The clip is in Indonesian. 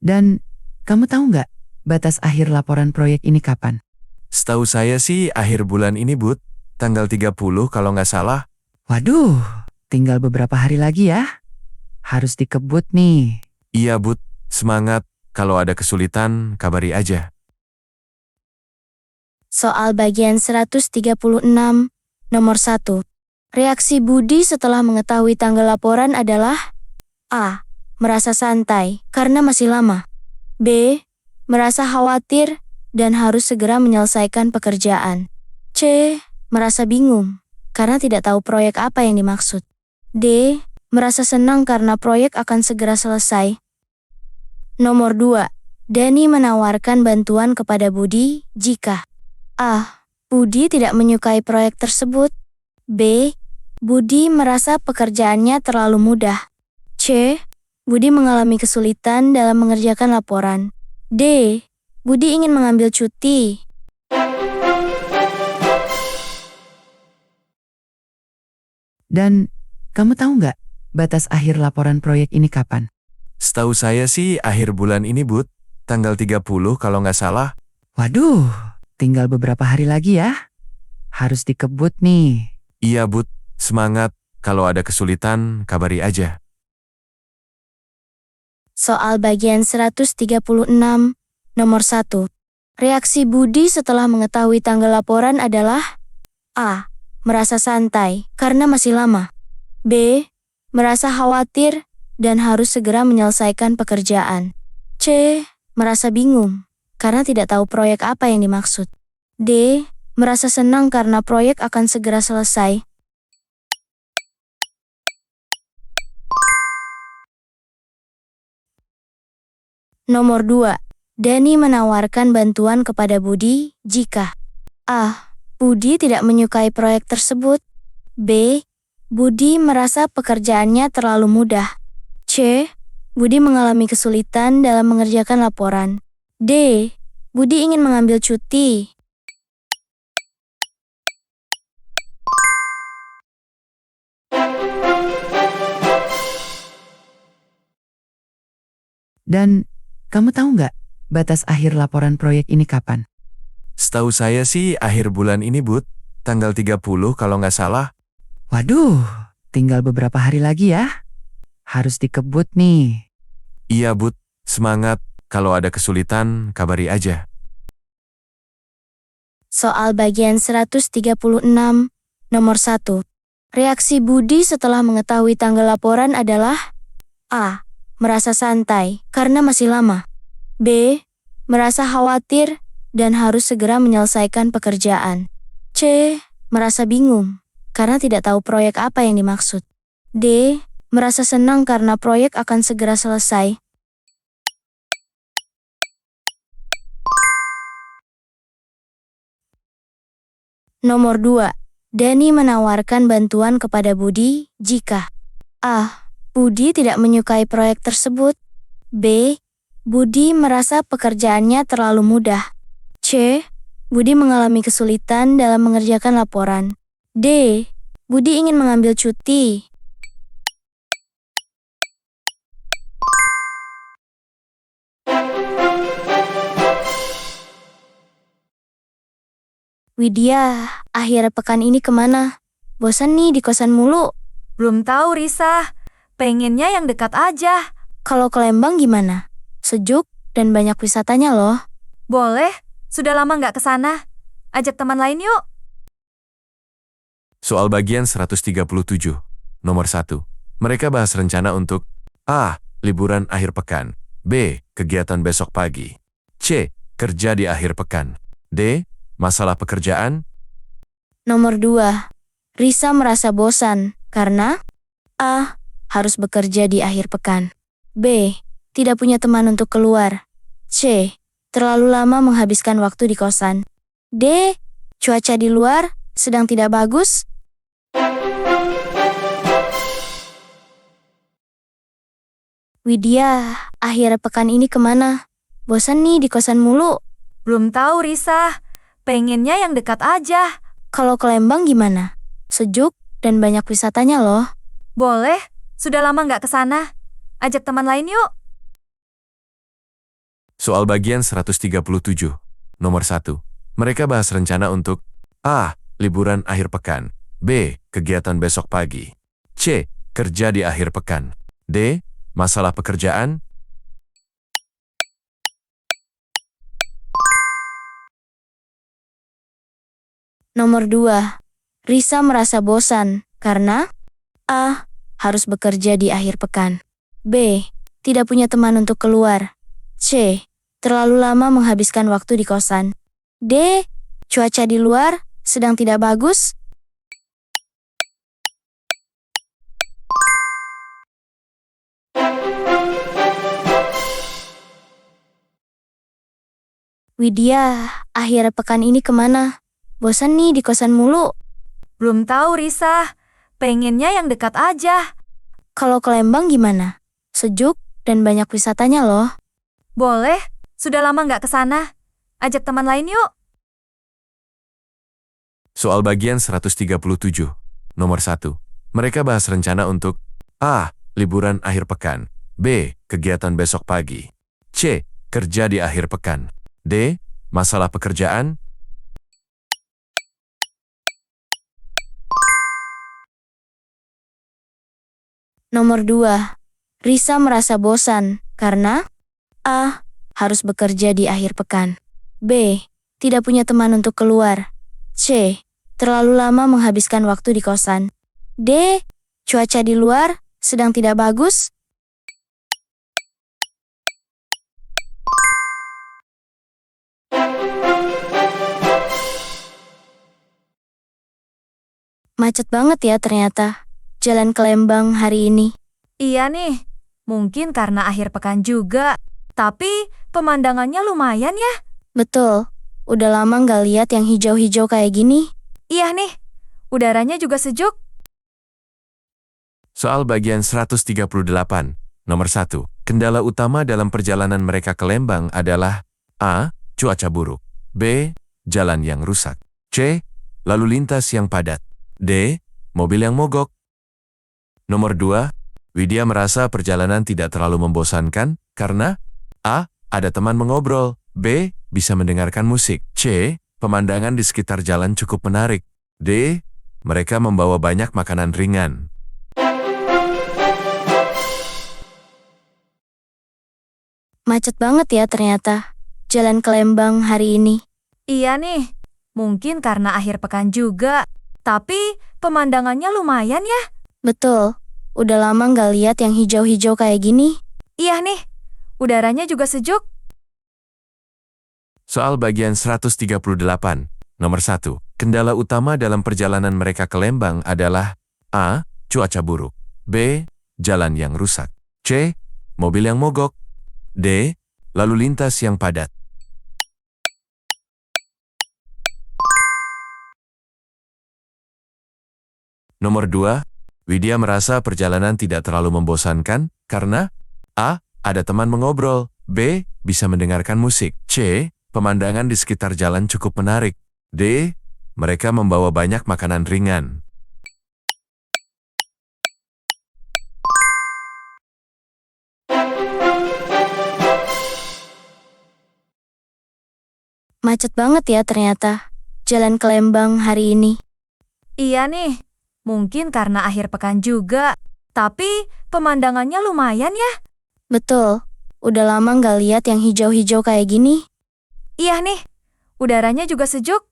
Dan kamu tahu nggak batas akhir laporan proyek ini kapan? Setahu saya sih akhir bulan ini, Bud. Tanggal 30 kalau nggak salah. Waduh, tinggal beberapa hari lagi ya. Harus dikebut nih. Iya, Bud. Semangat. Kalau ada kesulitan, kabari aja. Soal bagian 136, nomor 1. Reaksi Budi setelah mengetahui tanggal laporan adalah A. Merasa santai karena masih lama. B. Merasa khawatir dan harus segera menyelesaikan pekerjaan. C. Merasa bingung karena tidak tahu proyek apa yang dimaksud. D. Merasa senang karena proyek akan segera selesai. Nomor 2. Dani menawarkan bantuan kepada Budi jika A. Budi tidak menyukai proyek tersebut. B. Budi merasa pekerjaannya terlalu mudah. C. Budi mengalami kesulitan dalam mengerjakan laporan. D. Budi ingin mengambil cuti. Dan kamu tahu nggak batas akhir laporan proyek ini kapan? Setahu saya sih akhir bulan ini, Bud. Tanggal 30 kalau nggak salah. Waduh, tinggal beberapa hari lagi ya. Harus dikebut nih. Iya, Bud. Semangat. Kalau ada kesulitan, kabari aja. Soal bagian 136, nomor 1. Reaksi Budi setelah mengetahui tanggal laporan adalah A. Merasa santai karena masih lama. B. Merasa khawatir dan harus segera menyelesaikan pekerjaan. C. Merasa bingung karena tidak tahu proyek apa yang dimaksud. D. Merasa senang karena proyek akan segera selesai. Nomor 2. Dani menawarkan bantuan kepada Budi jika A. Budi tidak menyukai proyek tersebut. B. Budi merasa pekerjaannya terlalu mudah. C. Budi mengalami kesulitan dalam mengerjakan laporan. D. Budi ingin mengambil cuti. Dan kamu tahu nggak batas akhir laporan proyek ini kapan? Setahu saya sih akhir bulan ini, Bud. Tanggal 30 kalau nggak salah. Waduh, tinggal beberapa hari lagi ya. Harus dikebut nih. Iya, Bud. Semangat. Kalau ada kesulitan, kabari aja. Soal bagian 136, nomor 1. Reaksi Budi setelah mengetahui tanggal laporan adalah A. Merasa santai karena masih lama. B. Merasa khawatir dan harus segera menyelesaikan pekerjaan. C. Merasa bingung karena tidak tahu proyek apa yang dimaksud. D. Merasa senang karena proyek akan segera selesai. Nomor 2. Dani menawarkan bantuan kepada Budi jika A. Budi tidak menyukai proyek tersebut. B. Budi merasa pekerjaannya terlalu mudah. C. Budi mengalami kesulitan dalam mengerjakan laporan. D. Budi ingin mengambil cuti. Widya, akhir pekan ini kemana? Bosan nih di kosan mulu. Belum tahu, Risa. Pengennya yang dekat aja. Kalau ke Lembang gimana? Sejuk dan banyak wisatanya loh. Boleh, sudah lama nggak ke sana. Ajak teman lain yuk. Soal bagian 137, nomor 1. Mereka bahas rencana untuk A. Liburan akhir pekan. B. Kegiatan besok pagi. C. Kerja di akhir pekan. D. Masalah pekerjaan. Nomor 2. Risa merasa bosan karena A. Harus bekerja di akhir pekan. B. Tidak punya teman untuk keluar. C. Terlalu lama menghabiskan waktu di kosan. D. Cuaca di luar sedang tidak bagus. Widya, akhir pekan ini kemana? Bosan nih di kosan mulu. Belum tahu, Risa. Pengennya yang dekat aja. Kalau ke Lembang gimana? Sejuk dan banyak wisatanya loh. Boleh, sudah lama nggak ke sana. Ajak teman lain yuk. Soal bagian 137. Nomor 1. Mereka bahas rencana untuk A. Liburan akhir pekan. B. Kegiatan besok pagi. C. Kerja di akhir pekan. D. Masalah pekerjaan. Nomor 2. Risa merasa bosan karena A. Harus bekerja di akhir pekan. B. Tidak punya teman untuk keluar. C. Terlalu lama menghabiskan waktu di kosan. D. Cuaca di luar sedang tidak bagus. Widya, akhir pekan ini kemana? Bosan nih di kosan mulu. Belum tahu, Risa. Pengennya yang dekat aja. Kalau ke Lembang gimana? Sejuk dan banyak wisatanya loh. Boleh, sudah lama nggak ke sana. Ajak teman lain yuk. Soal bagian 137. Nomor 1. Mereka bahas rencana untuk A. Liburan akhir pekan. B. Kegiatan besok pagi. C. Kerja di akhir pekan. D. Masalah pekerjaan. Nomor 2. Risa merasa bosan karena A. Harus bekerja di akhir pekan. B. Tidak punya teman untuk keluar. C. Terlalu lama menghabiskan waktu di kosan. D. Cuaca di luar sedang tidak bagus. Macet banget ya ternyata. Jalan ke Lembang hari ini. Iya nih, mungkin karena akhir pekan juga. Tapi pemandangannya lumayan ya. Betul, udah lama nggak lihat yang hijau-hijau kayak gini. Iya nih, udaranya juga sejuk. Soal bagian 138. Nomor 1. Kendala utama dalam perjalanan mereka ke Lembang adalah A. Cuaca buruk. B. Jalan yang rusak. C. Lalu lintas yang padat. D. Mobil yang mogok. Nomor 2. Widya merasa perjalanan tidak terlalu membosankan karena A. Ada teman mengobrol. B. Bisa mendengarkan musik. C. Pemandangan di sekitar jalan cukup menarik. D. Mereka membawa banyak makanan ringan. Macet banget ya ternyata. Jalan ke Lembang hari ini. Iya nih, mungkin karena akhir pekan juga. Tapi pemandangannya lumayan ya. Betul, udah lama nggak lihat yang hijau-hijau kayak gini. Iya nih, udaranya juga sejuk. Soal bagian 138. Nomor 1. Kendala utama dalam perjalanan mereka ke Lembang adalah A. Cuaca buruk. B. Jalan yang rusak. C. Mobil yang mogok. D. Lalu lintas yang padat. Nomor 2. Widya merasa perjalanan tidak terlalu membosankan karena A. Ada teman mengobrol. B. Bisa mendengarkan musik. C. Pemandangan di sekitar jalan cukup menarik. D. Mereka membawa banyak makanan ringan. Macet banget ya ternyata. Jalan ke Lembang hari ini. Iya nih, mungkin karena akhir pekan juga. Tapi pemandangannya lumayan ya. Betul, udah lama nggak lihat yang hijau-hijau kayak gini. Iya nih, udaranya juga sejuk.